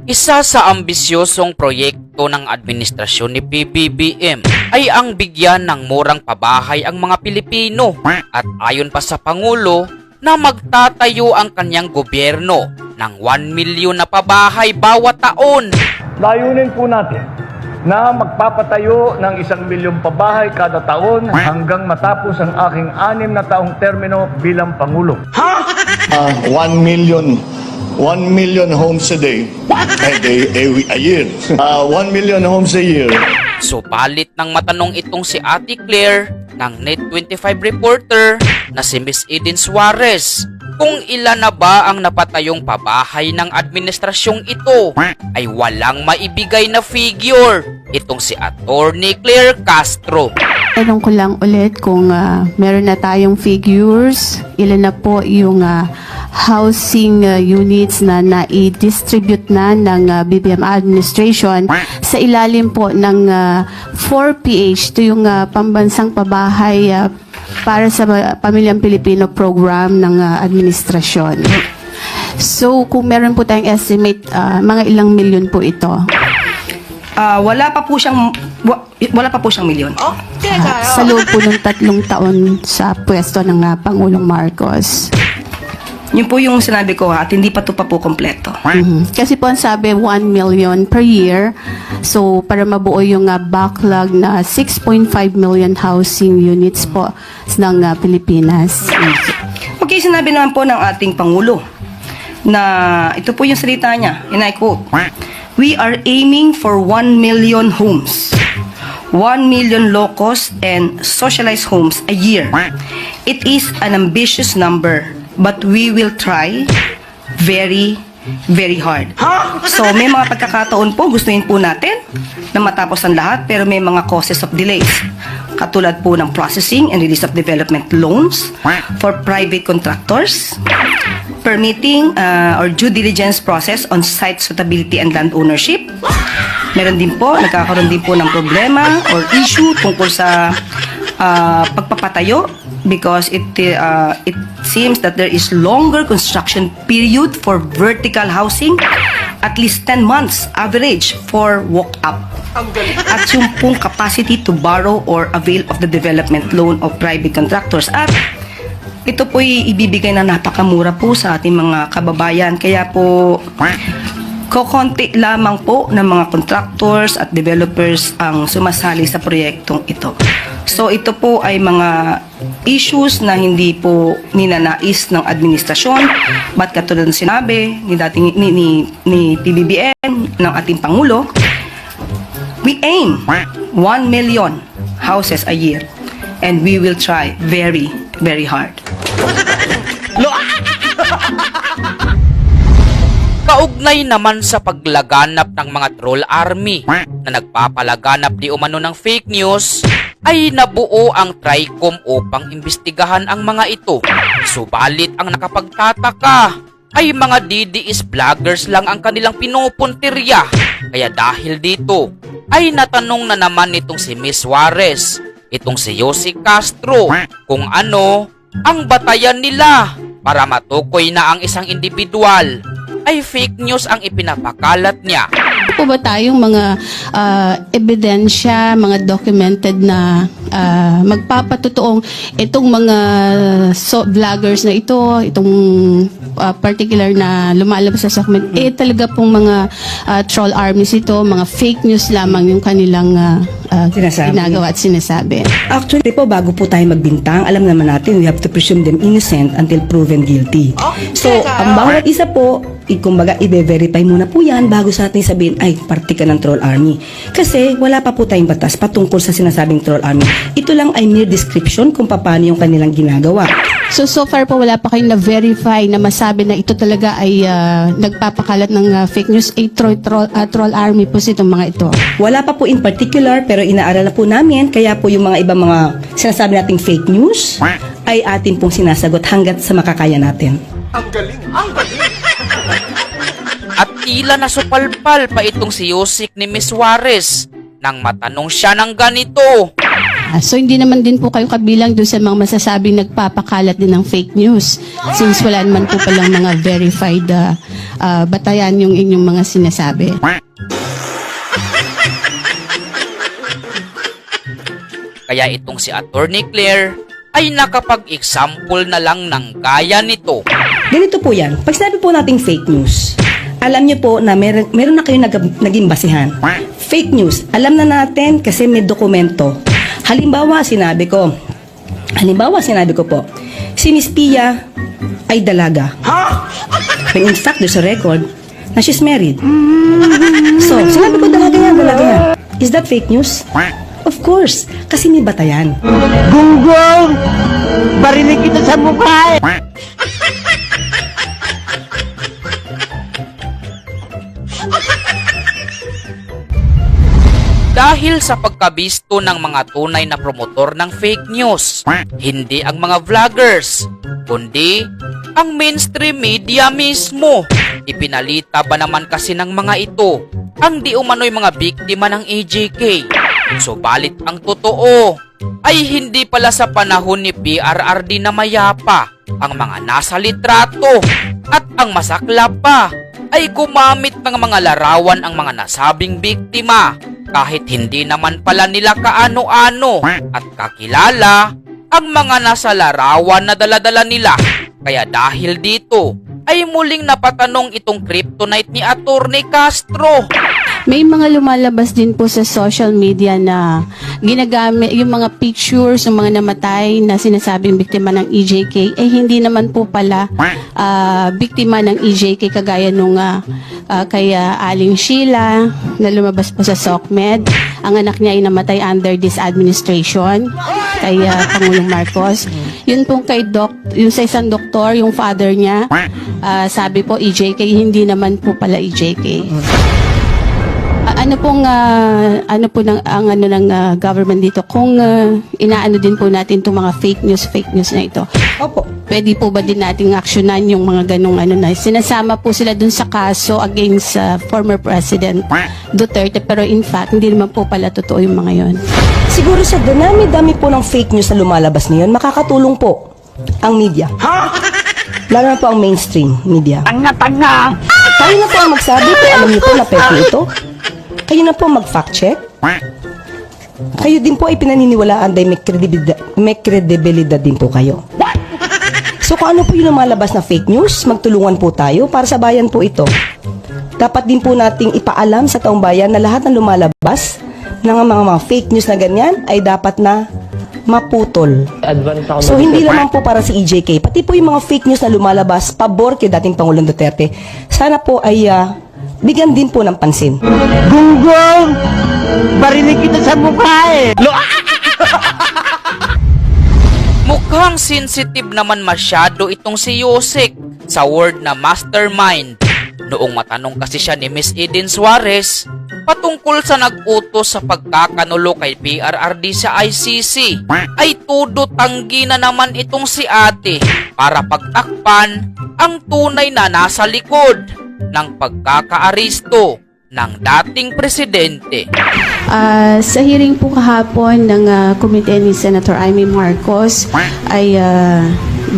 Isa sa ambisyosong proyekto ng administrasyon ni PBBM ay ang bigyan ng murang pabahay ang mga Pilipino at ayon pa sa Pangulo na magtatayo ang kanyang gobyerno ng 1 milyon na pabahay bawat taon. Layunin po natin na magpapatayo ng 1 milyong pabahay kada taon hanggang matapos ang aking 6 na taong termino bilang Pangulo. 1 million homes a day, a year. 1 million homes a year. Subalit nang matanong itong si Ate Claire ng Net25 reporter na si Miss Eden Suarez kung ilan na ba ang napatayong pabahay ng administrasyong ito, ay walang maibigay na figure itong si Attorney Claire Castro. Tanong ko lang ulit kung meron na tayong figures, ilan na po yung housing units na na-distribute na ng BBM administration sa ilalim po ng 4PH, ito yung pambansang pabahay para sa Pamilyang Pilipino program ng administrasyon. So kung meron po tayong estimate, mga ilang milyon po ito? Wala pa po siyang milyon. Sa loob po ng 3 taon sa pwesto ng Pangulong Marcos. Yun po yung sinabi ko at hindi pa po kompleto. Kasi po ang sabi 1 million per year. So para mabuo yung backlog na 6.5 million housing units po ng Pilipinas. Okay, sinabi naman po ng ating Pangulo na ito po yung salita niya, and I quote, "We are aiming for 1 million homes. 1 million low-cost and socialized homes a year. It is an ambitious number, but we will try very, very hard." So, may mga pagkakataon po, gustuin po natin na matapos ang lahat, pero may mga causes of delays. Katulad po ng processing and release of development loans for private contractors, permitting or due diligence process on site suitability and land ownership. Meron din po, nagkakaroon din po ng problema or issue tungkol sa pagpapatayo because it seems that there is longer construction period for vertical housing, at least 10 months average for walk-up. At yung pong capacity to borrow or avail of the development loan of private contractors. At ito po'y ibibigay na napakamura po sa ating mga kababayan. Kaya po, kokonti lamang po ng mga contractors at developers ang sumasali sa proyektong ito. So ito po ay mga issues na hindi po ninanais ng administrasyon, but katulad ng sinabi ni PBBM ng ating Pangulo, we aim 1 million houses a year and we will try very, very hard. Kaugnay naman sa paglaganap ng mga troll army na nagpapalaganap di umano ng fake news, ay nabuo ang TRICOM upang imbestigahan ang mga ito. Subalit ang nakapagtataka ay mga DDS vloggers lang ang kanilang pinupuntirya. Kaya dahil dito ay natanong na naman nitong si Miss Suarez, itong si Yossi Castro, kung ano ang batayan nila para matukoy na ang isang individual ay fake news ang ipinapakalat niya. Po ba tayong mga ebidensya, mga documented na magpapatotoong itong mga vloggers na itong particular na lumalabas sa segment, talaga pong mga troll armies ito, mga fake news lamang yung kanilang ginagawa at sinasabi. Actually po, bago po tayo magbintang, alam naman natin, we have to presume them innocent until proven guilty. So, ang bawat isa po, kumbaga, i-verify muna po yan bago sa atin sabihin, ay, parte ka ng troll army. Kasi wala pa po tayong batas patungkol sa sinasabing troll army. Ito lang ay mere description kung paano yung kanilang ginagawa. So far po wala pa kayong na-verify na masabi na ito talaga ay nagpapakalat ng fake news, troll army po itong mga ito. Wala pa po in particular, pero inaaral na po namin, kaya po yung mga ibang mga sinasabi nating fake news ay atin pong sinasagot hanggat sa makakaya natin. Ang galing! Ang galing! At tila nasupalpal pa itong si Yosik ni Miss Suarez nang matanong siya ng ganito. So hindi naman din po kayo kabilang doon sa mga masasabing nagpapakalat din ng fake news since wala naman po palang mga verified batayan yung inyong mga sinasabi. Kaya itong si Attorney Claire ay nakapag-example na lang ng gaya nito. Ganito po yan. Pag sinabi po nating fake news, alam niyo po na meron na kayo naging basihan. Fake news, alam na natin kasi may dokumento. Halimbawa, sinabi ko po, si Miss Pia ay dalaga. When in fact, there's a record na she's married. So, sinabi ko dalaga yan. Is that fake news? Of course, kasi may batayan. Gunggong! Barinig kita sa mukha eh! Dahil sa pagkabisto ng mga tunay na promotor ng fake news, hindi ang mga vloggers, kundi ang mainstream media mismo. Ipinalita ba naman kasi ng mga ito ang di umano'y mga biktima ng AJK. Subalit ang totoo ay hindi pala sa panahon ni PRRD na mayapa ang mga nasa litrato at ang masaklap pa ay gumamit ng mga larawan ang mga nasabing biktima kahit hindi naman pala nila kaano-ano at kakilala ang mga nasa larawan na daladala nila. Kaya dahil dito ay muling napatanong itong kryptonite ni Attorney Castro. May mga lumalabas din po sa social media na ginagamit yung mga pictures ng mga namatay na sinasabing biktima ng EJK hindi naman po pala biktima ng EJK kagaya nung kay Aling Sheila na lumabas po sa SOCMED. Ang anak niya ay namatay under this administration kay Pangulong Marcos. Yun pong kay yung sa isang doktor, yung father niya, sabi po EJK, hindi naman po pala EJK. Ano po ng government dito kung inaano din po natin itong mga fake news na ito. Opo. Pwede po ba din nating aksyonan yung mga ganong na sinasama po sila dun sa kaso against former President Duterte pero in fact hindi naman po pala totoo yung mga yon. Siguro sa dami po ng fake news na lumalabas ngayon, makakatulong po ang media. Lalo na po ang mainstream media. Tanga-tanga! Kayo na po ang magsabi kung alam niyo po na peke ito. Kayo na po mag-fact check. Kayo din po ay pinaniniwalaan dahil may kredibilidad din po kayo. So kung ano po yung lumalabas na fake news, magtulungan po tayo para sa bayan po ito. Dapat din po nating ipaalam sa taong bayan na lahat ng lumalabas ng mga fake news na ganyan ay dapat na maputol. So hindi lamang po para si EJK, pati po yung mga fake news na lumalabas pabor kay dating Pangulong Duterte. Sana po ay bigyan din po ng pansin. Gunggong! Barinig kita sa mukha eh! Mukhang sensitive naman masyado itong si Yusek sa word na mastermind. Noong matanong kasi siya ni Miss Eden Suarez patungkol sa nag-utos sa pagkakanulo kay PRRD sa ICC, ay tudo tanggi na naman itong si ate para pagtakpan ang tunay na nasa likod ng pagkakaaristo ng dating presidente. Sa hearing po kahapon ng komite ni Senator Amy Marcos ay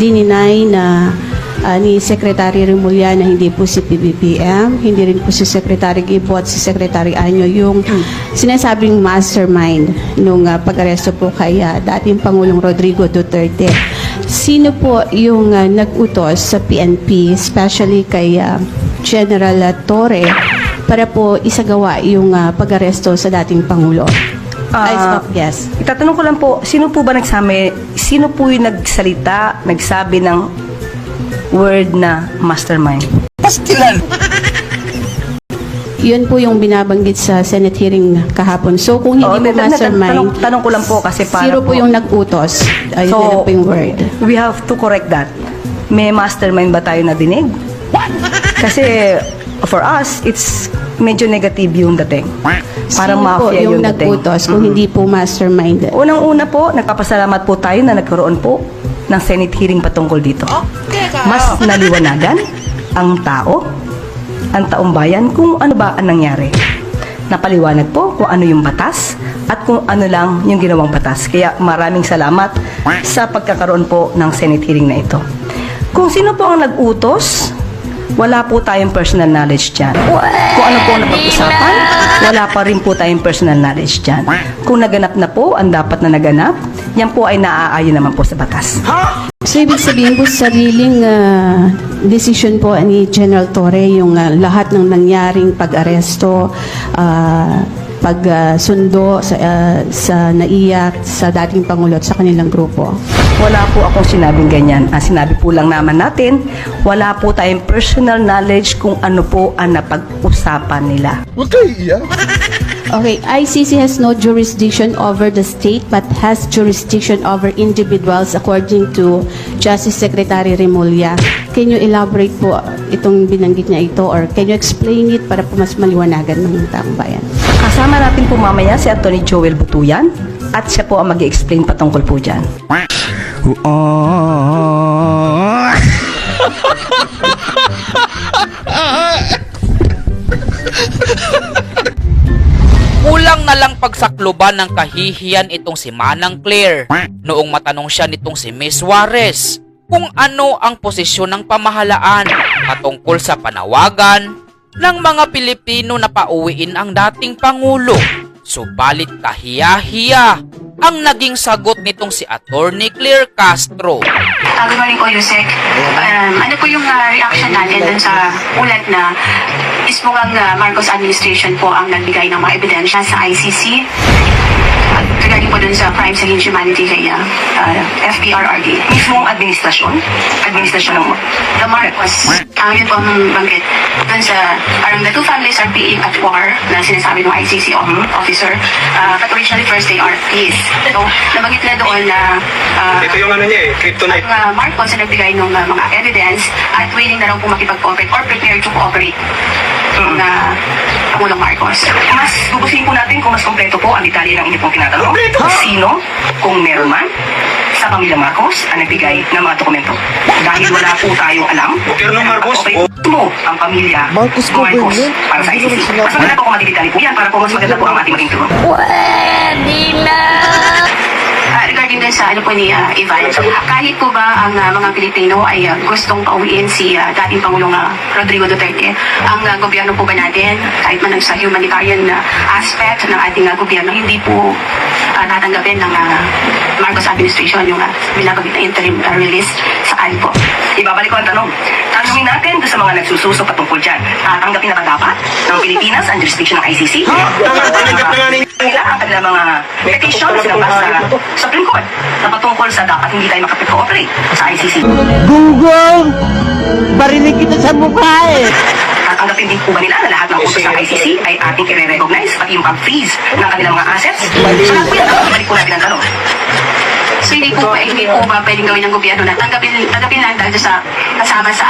dininay na ni Secretary Remulla na hindi po si PBBM, hindi rin po si Secretary Gibo at si Secretary Anyo yung sinasabing mastermind nung pag-aresto po kay dating Pangulong Rodrigo Duterte. Sino po yung nag-utos sa PNP, especially kay General Torre, para po isagawa yung pag-aresto sa dating Pangulo? Yes. Itatanong ko lang po, sino po yung nagsabi ng word na mastermind? Pastilan! Yun po yung binabanggit sa Senate hearing kahapon. So kung hindi mo mastermind, tanong ko lang po kasi para zero po yung nag-utos. Ayun na lang po yung word. We have to correct that. May mastermind ba tayo na dinig? Kasi for us, it's medyo negative yung dating. Parang Sino po mafia yung yung dating. nag-utos kung hindi po mastermind? Unang-una po, nagpapasalamat po tayo na nagkaroon po ng Senate hearing patungkol dito. Mas naliwanagan ang taong bayan kung ano ba ang nangyari. napaliwanag po kung ano yung batas at kung ano lang yung ginawang batas. Kaya maraming salamat sa pagkakaroon po ng Senate hearing na ito. Kung sino po ang nag-utos, wala po tayong personal knowledge dyan. Kung ano po ang napag-usapan, wala pa rin po tayong personal knowledge dyan. Kung naganap na po ang dapat na naganap, yan po ay naaayon naman po sa batas. So, ibig sabihin po, sariling decision po ni General Torre yung lahat ng nangyaring pag-aresto, pagsundo sa NAIA, sa dating Pangulo at sa kanilang grupo. Wala po akong sinabing ganyan. Ang sinabi po lang naman natin, wala po tayong personal knowledge kung ano po ang napag-usapan nila. Huwag kayo iiyak. Okay, ICC has no jurisdiction over the state but has jurisdiction over individuals according to Justice Secretary Remulla. Can you elaborate po itong binanggit niya ito or can you explain it para po mas maliwanagan ng taong bayan? Kasama natin po mamaya si Atty. Joel Butuyan at siya po ang mag-explain patungkol po dyan. Kulang na lang pagsakluban ng kahihiyan itong si Manang Claire noong matanong siya nitong si Miss Juarez kung ano ang posisyon ng pamahalaan patungkol sa panawagan ng mga Pilipino na pauwiin ang dating Pangulo. Subalit kahiya-hiya ang naging sagot nitong si Atty. Claire Castro. Good morning po, Yusek. Ano po yung reaction natin dun sa ulat na mismong Marcos administration po ang nagbigay ng mga ebidensya sa ICC regarding po dun sa crimes against humanity kay FPRRD. Mismong administrasyon ng The Marcos, yun po ang banggit dun sa parang the two families are being at war na sinasabi ng ICC officer, but originally first they are peace. So, nabanggit na doon na Ito yung ano niya eh, kryptonite. ang Marcos na nagbigay ng mga evidence at willing na raw po makipag-cooperate or prepared to cooperate ng Pangulong Marcos. Mas gugustuhin po natin kung mas kompleto po ang detalye ng inyong pong tinatanong. Kung sino, kung meron man, sa pamilya Marcos ang nagbigay ng mga dokumento. Dahil wala po tayong alam. Gobyerno Marcos Okay, mo ang pamilya Marcos para sa ICC. Mas maganda po kung madidetalye po yan para po mas maganda po ang ating maging tulong. Regarding din sa ano po ni Ivan, kahit po ba ang mga Pilipino ay gustong pauwiin si dating Pangulong Rodrigo Duterte, ang gobyerno po ba natin, kahit man sa humanitarian aspect ng ating gobyerno, hindi po tatanggapin ng Marcos administration yung binabanggit na interim release sa po. Ibabalik ko ang tanong. Tanungin natin doon sa mga nagsususo patungkol dyan. Tatanggapin na ba dapat ng Pilipinas ang jurisdiction ng ICC? Tanggap na nga Nila ang kanilang mga petition na sinabas sa Supreme Court na patungkol sa dapat hindi tayo makapag-cooperate sa ICC. Gunggong! Barinig kita sa mukha eh! Tatanggapin din po ba nila na lahat ng utos ng ICC ay ating i-recognize pati yung pag-freeze ng kanilang mga assets? So lahat po yan, ibalik po natin ang tanong. So hindi po ba pwedeng gawin ng gobyerno na tanggapin lang dahil sa kasama sa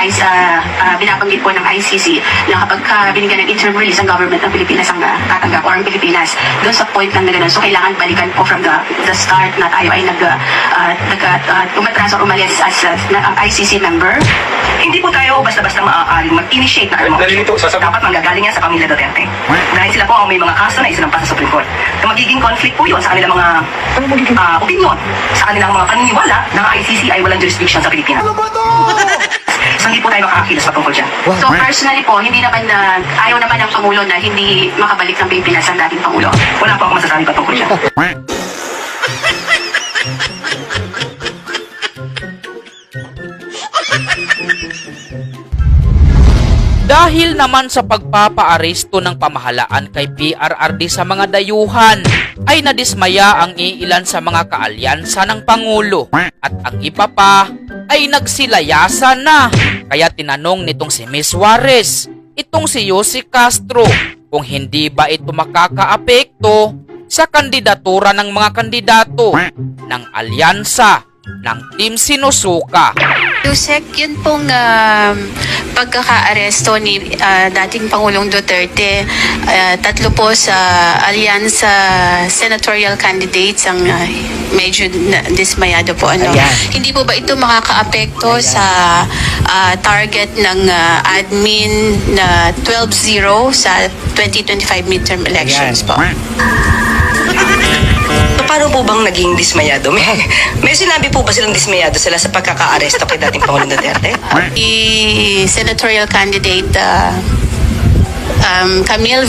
binabanggit po ng ICC na kapag binigyan ng interim release ang government ng Pilipinas ang tatanggap or ang Pilipinas doon sa point lang na gano'n. So kailangan balikan po from the start na tayo ay umatras or umalis as ang ICC member. Hindi po tayo basta-basta maaaring mag-initiate na Nalilito, sasabihin. dapat manggagaling yan sa pamilya Duterte. Dahil sila po ang may mga kaso na isinampas sa Supreme Court. Na magiging conflict po yun sa kanilang mga opinion, sa kanilang mga paniniwala na ang ICC ay walang jurisdiction sa Pilipinas. So hindi po tayo makakakilos patungkol dyan. So personally po, hindi naman ayaw naman ng Pangulo na hindi makabalik ng Pilipinas ang dating Pangulo. Wala po akong masasabi patungkol dyan. Dahil naman sa pagpapaaresto ng pamahalaan kay PRRD sa mga dayuhan, ay nadismaya ang iilan sa mga kaalyansa ng Pangulo at ang iba pa ay nagsilayasan na. Kaya tinanong nitong si Miss Juarez, itong si Jose Castro, kung hindi ba ito makakaapekto sa kandidatura ng mga kandidato ng alyansa ng Team Sinusuka. Yusek, yun pong pagkaka-aresto ni dating Pangulong Duterte, tatlo po sa alyansa senatorial candidates ang medyo dismayado po. Hindi po ba ito makaka-apekto sa target ng admin na 12-0 sa 2025 midterm elections po? Paano po bang naging dismayado? May sinabi po ba silang dismayado sila sa pagkaka-aresto kay dating Pangulong Duterte? The senatorial candidate Camille